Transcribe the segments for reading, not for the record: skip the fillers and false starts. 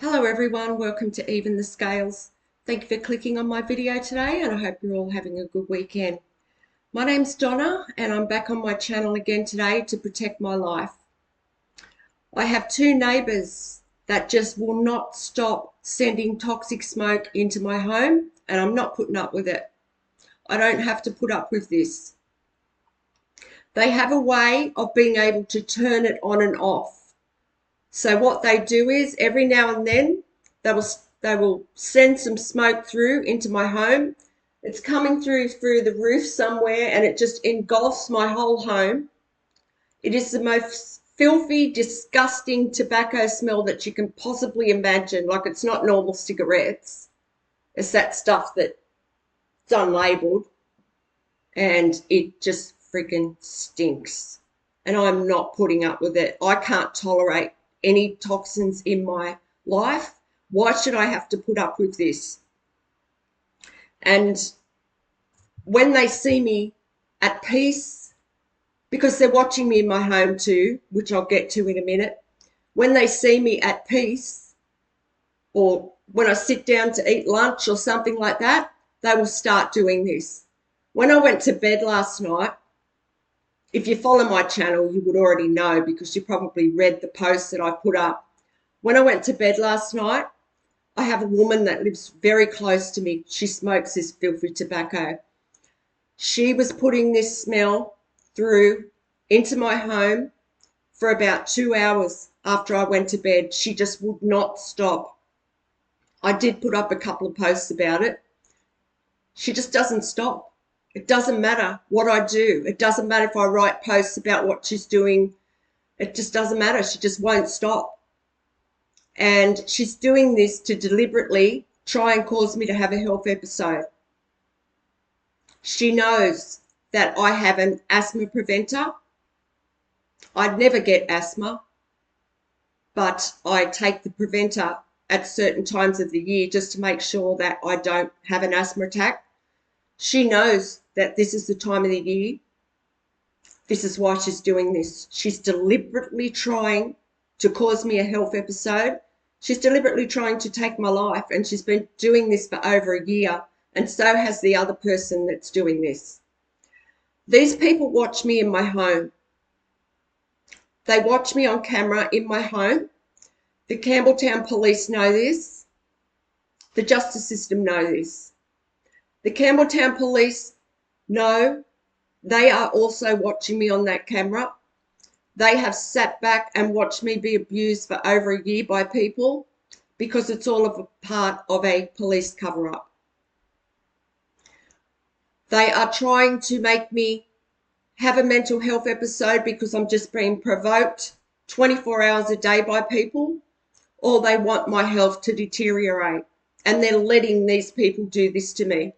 Hello everyone, welcome to Even the Scales. Thank you for clicking on my video today and I hope you're all having a good weekend. My name's Donna and I'm back on my channel again today to protect my life. I have two neighbours that just will not stop sending toxic smoke into my home and I'm not putting up with it. I don't have to put up with this. They have a way of being able to turn it on and off. So what they do is every now and then they will send some smoke through into my home. It's coming through the roof somewhere and it just engulfs my whole home. It is the most filthy, disgusting tobacco smell that you can possibly imagine. Like, it's not normal cigarettes. It's that stuff that's unlabeled and it just freaking stinks. And I'm not putting up with it. I can't tolerate any toxins in my life. Why should I have to put up with this? And when they see me at peace, because they're watching me in my home too, which I'll get to in a minute, when they see me at peace, or when I sit down to eat lunch or something like that, they will start doing this. When I went to bed last night, if you follow my channel, you would already know because you probably read the post that I put up. When I went to bed last night, I have a woman that lives very close to me. She smokes this filthy tobacco. She was putting this smell through into my home for about 2 hours after I went to bed. She just would not stop. I did put up a couple of posts about it. She just doesn't stop. It doesn't matter what I do. It doesn't matter if I write posts about what she's doing. It just doesn't matter. She just won't stop. And she's doing this to deliberately try and cause me to have a health episode. She knows that I have an asthma preventer. I'd never get asthma, but I take the preventer at certain times of the year just to make sure that I don't have an asthma attack. She knows that this is the time of the year. This is why she's doing this. She's deliberately trying to cause me a health episode. She's deliberately trying to take my life, and she's been doing this for over a year, and so has the other person that's doing this. These people watch me in my home. They watch me on camera in my home. The Campbelltown police know this. The justice system know this. The Campbelltown police know they are also watching me on that camera. They have sat back and watched me be abused for over a year by people because it's all of a part of a police cover-up. They are trying to make me have a mental health episode because I'm just being provoked 24 hours a day by people, or they want my health to deteriorate, and they're letting these people do this to me.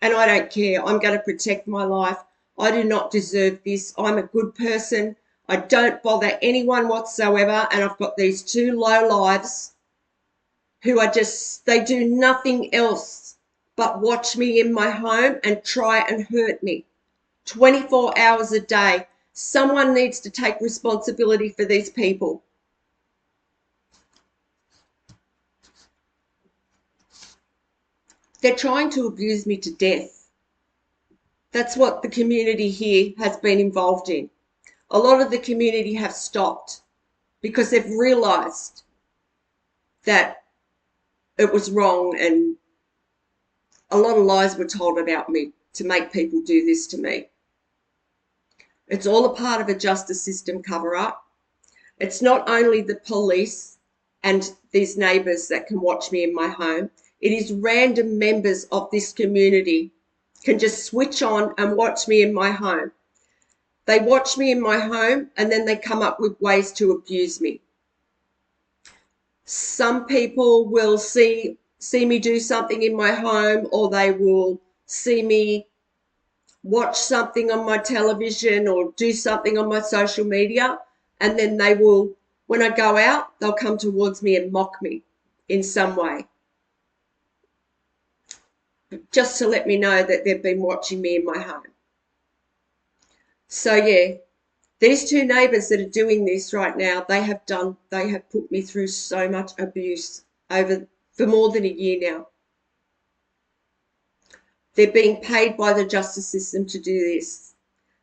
And I don't care. I'm going to protect my life. I do not deserve this. I'm a good person. I don't bother anyone whatsoever. And I've got these two low lives who are just, they do nothing else but watch me in my home and try and hurt me 24 hours a day. Someone needs to take responsibility for these people. They're trying to abuse me to death. That's what the community here has been involved in. A lot of the community have stopped because they've realised that it was wrong, and a lot of lies were told about me to make people do this to me. It's all a part of a justice system cover-up. It's not only the police and these neighbours that can watch me in my home. It is random members of this community can just switch on and watch me in my home. They watch me in my home and then they come up with ways to abuse me. Some people will see me do something in my home, or they will see me watch something on my television or do something on my social media, and then they will, when I go out, they'll come towards me and mock me in some way, just to let me know that they've been watching me in my home. So yeah, These two neighbours that are doing this right now, they have put me through so much abuse for more than a year now. They're being paid by the justice system to do this.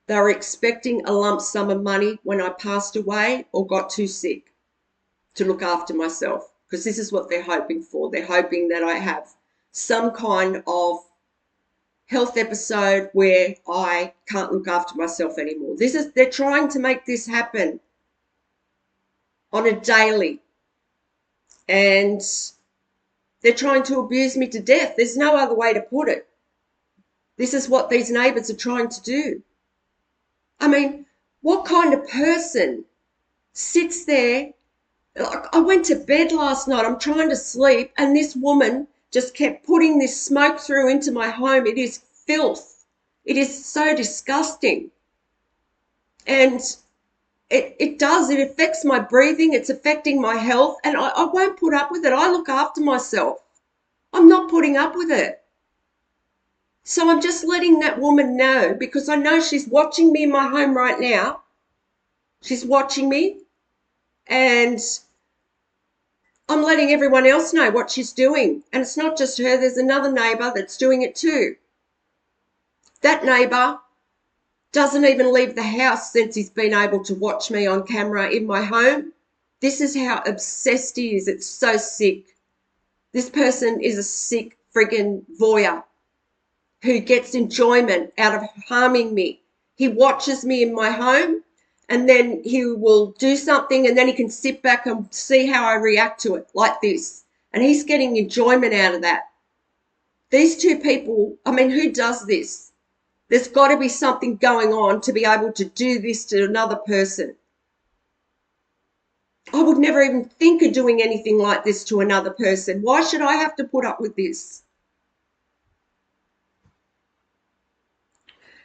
They were expecting a lump sum of money when I passed away or got too sick to look after myself, because this is what they're hoping for. They're hoping that I have some kind of health episode where I can't look after myself anymore. They're trying to make this happen on a daily, and they're trying to abuse me to death. There's no other way to put it. This is what these neighbours are trying to do. I mean, what kind of person sits there? I went to bed last night, I'm trying to sleep, and this woman just kept putting this smoke through into my home. It is filth. It is so disgusting. And it affects my breathing, it's affecting my health, and I won't put up with it. I look after myself. I'm not putting up with it. So I'm just letting that woman know, because I know she's watching me in my home right now. She's watching me, and I'm letting everyone else know what she's doing. And it's not just her, there's another neighbour that's doing it too. That neighbour doesn't even leave the house since he's been able to watch me on camera in my home. This is how obsessed he is. It's so sick. This person is a sick friggin' voyeur who gets enjoyment out of harming me. He watches me in my home, and then he will do something, and then he can sit back and see how I react to it, like this. And he's getting enjoyment out of that. These two people, I mean, who does this? There's got to be something going on to be able to do this to another person. I would never even think of doing anything like this to another person. Why should I have to put up with this?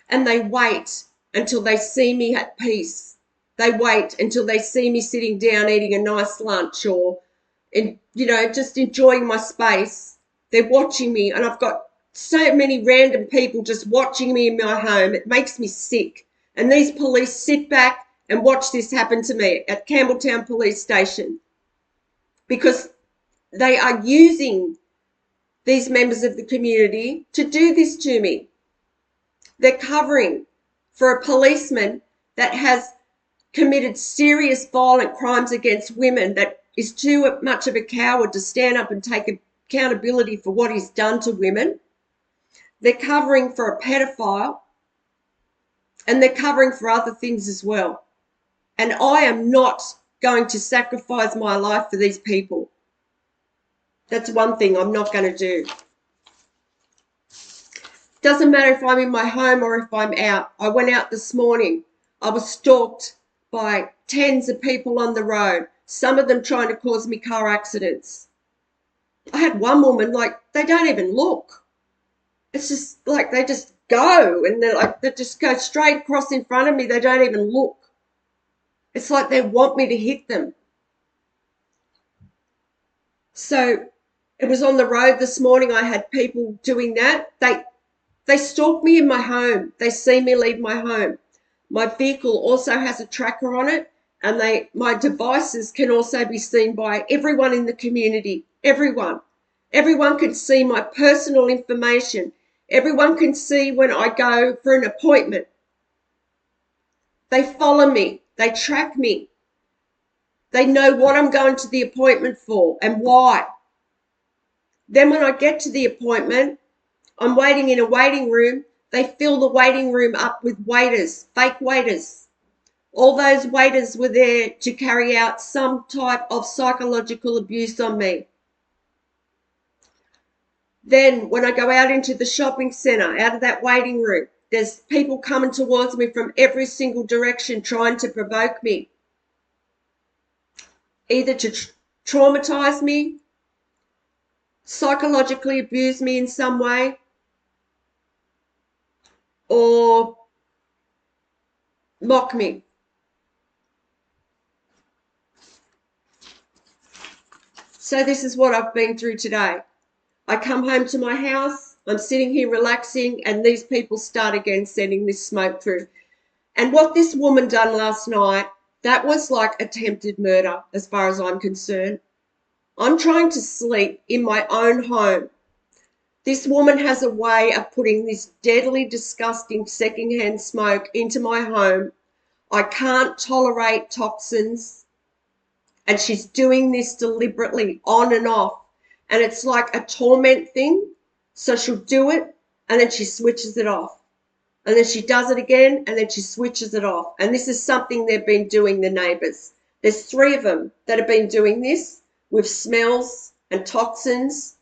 And they wait until they see me at peace. They wait until they see me sitting down eating a nice lunch, or, just enjoying my space. They're watching me, and I've got so many random people just watching me in my home. It makes me sick. And these police sit back and watch this happen to me at Campbelltown police station, because they are using these members of the community to do this to me. They're covering for a policeman that has committed serious violent crimes against women, that is too much of a coward to stand up and take accountability for what he's done to women. They're covering for a pedophile, and they're covering for other things as well. And I am not going to sacrifice my life for these people. That's one thing I'm not going to do. Doesn't matter if I'm in my home or if I'm out. I went out this morning. I was stalked by tens of people on the road, some of them trying to cause me car accidents. I had one woman, they don't even look. It's just like they just go, and they just go straight across in front of me. They don't even look. It's like they want me to hit them. So it was on the road this morning. I had people doing that. They stalk me in my home. They see me leave my home. My vehicle also has a tracker on it, and my devices can also be seen by everyone in the community. Everyone. Everyone can see my personal information. Everyone can see when I go for an appointment. They follow me. They track me. They know what I'm going to the appointment for and why. Then when I get to the appointment, I'm waiting in a waiting room. They fill the waiting room up with waiters, fake waiters. All those waiters were there to carry out some type of psychological abuse on me. Then when I go out into the shopping centre, out of that waiting room, there's people coming towards me from every single direction trying to provoke me, either to traumatise me, psychologically abuse me in some way, or mock me. So this is what I've been through today. I come home to my house, I'm sitting here relaxing, and these people start again sending this smoke through. And what this woman done last night, that was like attempted murder as far as I'm concerned. I'm trying to sleep in my own home. This woman has a way of putting this deadly, disgusting secondhand smoke into my home. I can't tolerate toxins. And she's doing this deliberately on and off. And it's like a torment thing. So she'll do it and then she switches it off. And then she does it again and then she switches it off. And this is something they've been doing, the neighbours. There's 3 of them that have been doing this with smells and toxins.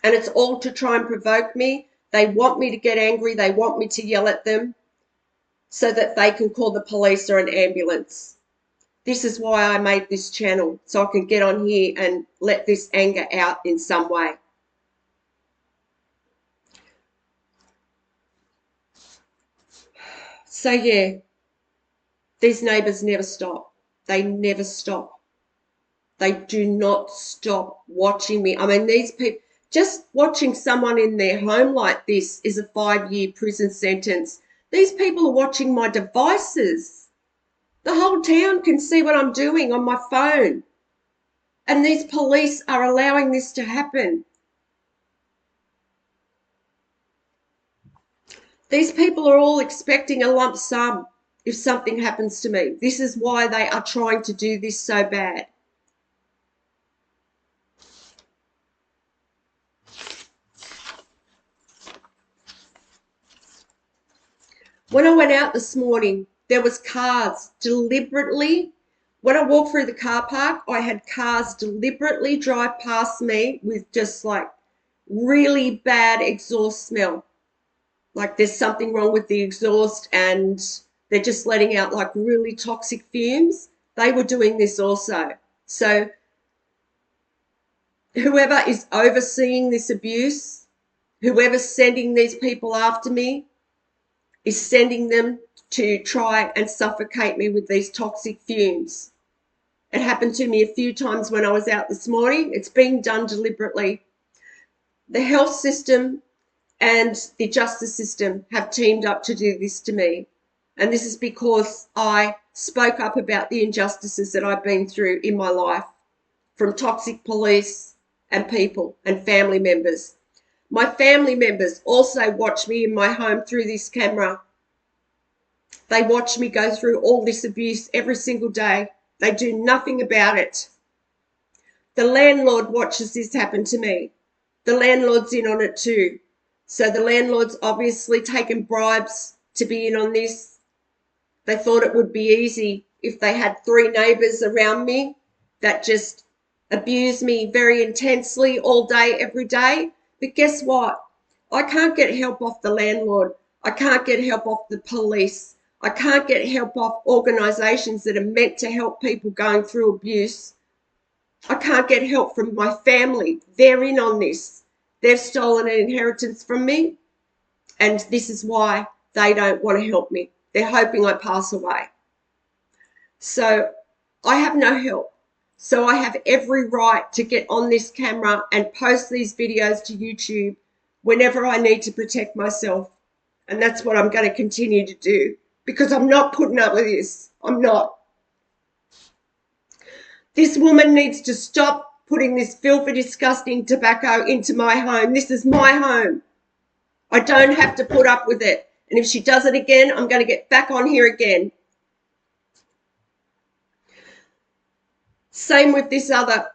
And it's all to try and provoke me. They want me to get angry. They want me to yell at them so that they can call the police or an ambulance. This is why I made this channel, so I can get on here and let this anger out in some way. So yeah, these neighbours never stop. They never stop. They do not stop watching me. I mean, these people, just watching someone in their home like this is a 5-year prison sentence. These people are watching my devices. The whole town can see what I'm doing on my phone. And these police are allowing this to happen. These people are all expecting a lump sum if something happens to me. This is why they are trying to do this so bad. When I went out this morning, there was cars deliberately. When I walked through the car park, I had cars deliberately drive past me with just like really bad exhaust smell. Like there's something wrong with the exhaust and they're just letting out like really toxic fumes. They were doing this also. So whoever is overseeing this abuse, whoever's sending these people after me, is sending them to try and suffocate me with these toxic fumes. It happened to me a few times when I was out this morning. It's being done deliberately. The health system and the justice system have teamed up to do this to me. And this is because I spoke up about the injustices that I've been through in my life from toxic police and people and family members. My family members also watch me in my home through this camera. They watch me go through all this abuse every single day. They do nothing about it. The landlord watches this happen to me. The landlord's in on it too. So the landlord's obviously taken bribes to be in on this. They thought it would be easy if they had 3 neighbours around me that just abuse me very intensely all day, every day. But guess what? I can't get help off the landlord. I can't get help off the police. I can't get help off organisations that are meant to help people going through abuse. I can't get help from my family. They're in on this. They've stolen an inheritance from me, and this is why they don't want to help me. They're hoping I pass away. So I have no help. So I have every right to get on this camera and post these videos to YouTube whenever I need to protect myself. And that's what I'm going to continue to do because I'm not putting up with this. I'm not. This woman needs to stop putting this filthy, disgusting tobacco into my home. This is my home. I don't have to put up with it. And if she does it again, I'm going to get back on here again. Same with this other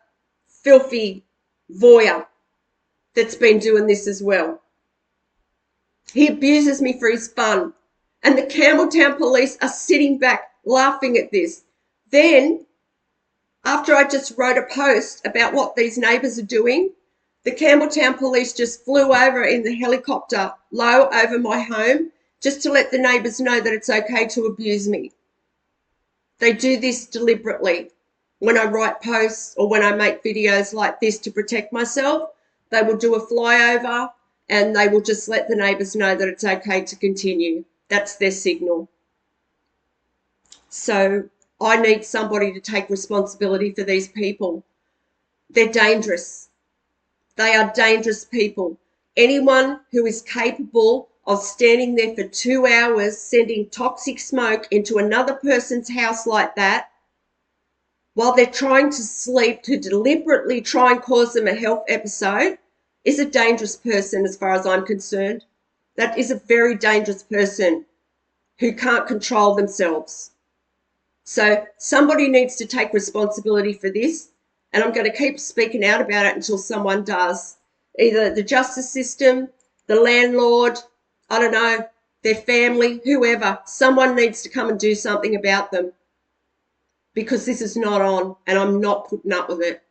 filthy voyeur that's been doing this as well. He abuses me for his fun. And the Campbelltown police are sitting back laughing at this. Then, after I just wrote a post about what these neighbours are doing, the Campbelltown police just flew over in the helicopter low over my home just to let the neighbours know that it's okay to abuse me. They do this deliberately. When I write posts or when I make videos like this to protect myself, they will do a flyover and they will just let the neighbours know that it's okay to continue. That's their signal. So I need somebody to take responsibility for these people. They're dangerous. They are dangerous people. Anyone who is capable of standing there for 2 hours sending toxic smoke into another person's house like that while they're trying to sleep, to deliberately try and cause them a health episode, is a dangerous person as far as I'm concerned. That is a very dangerous person who can't control themselves. So somebody needs to take responsibility for this, and I'm going to keep speaking out about it until someone does. Either the justice system, the landlord, I don't know, their family, whoever. Someone needs to come and do something about them, because this is not on, and I'm not putting up with it.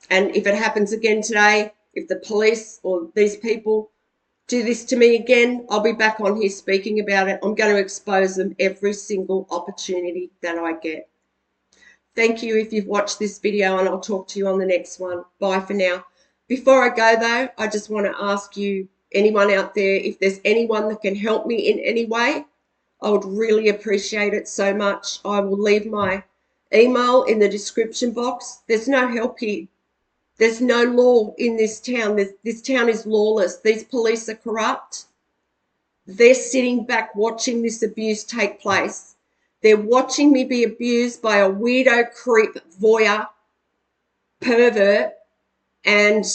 And if it happens again today, if the police or these people do this to me again, I'll be back on here speaking about it. I'm going to expose them every single opportunity that I get. Thank you if you've watched this video, and I'll talk to you on the next one. Bye for now. Before I go though, I just want to ask you, anyone out there, if there's anyone that can help me in any way, I would really appreciate it so much. I will leave my email in the description box. There's no help here. There's no law in this town. This town is lawless. These police are corrupt. They're sitting back watching this abuse take place. They're watching me be abused by a weirdo, creep, voyeur, pervert, and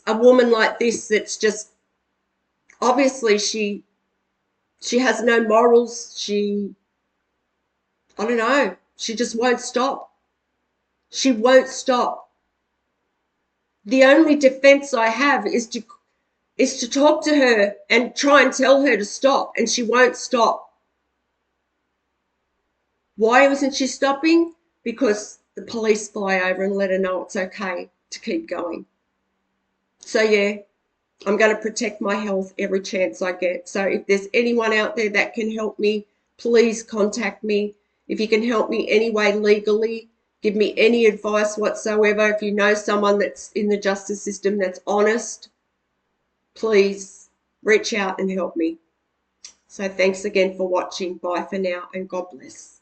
a woman like this that's just, obviously she has no morals. I don't know, she just won't stop. She won't stop. The only defense I have is to talk to her and try and tell her to stop, and she won't stop. Why wasn't she stopping? Because the police fly over and let her know it's okay to keep going. So yeah, I'm going to protect my health every chance I get. So if there's anyone out there that can help me, please contact me. If you can help me any way legally, give me any advice whatsoever. If you know someone that's in the justice system that's honest, please reach out and help me. So thanks again for watching. Bye for now, and God bless.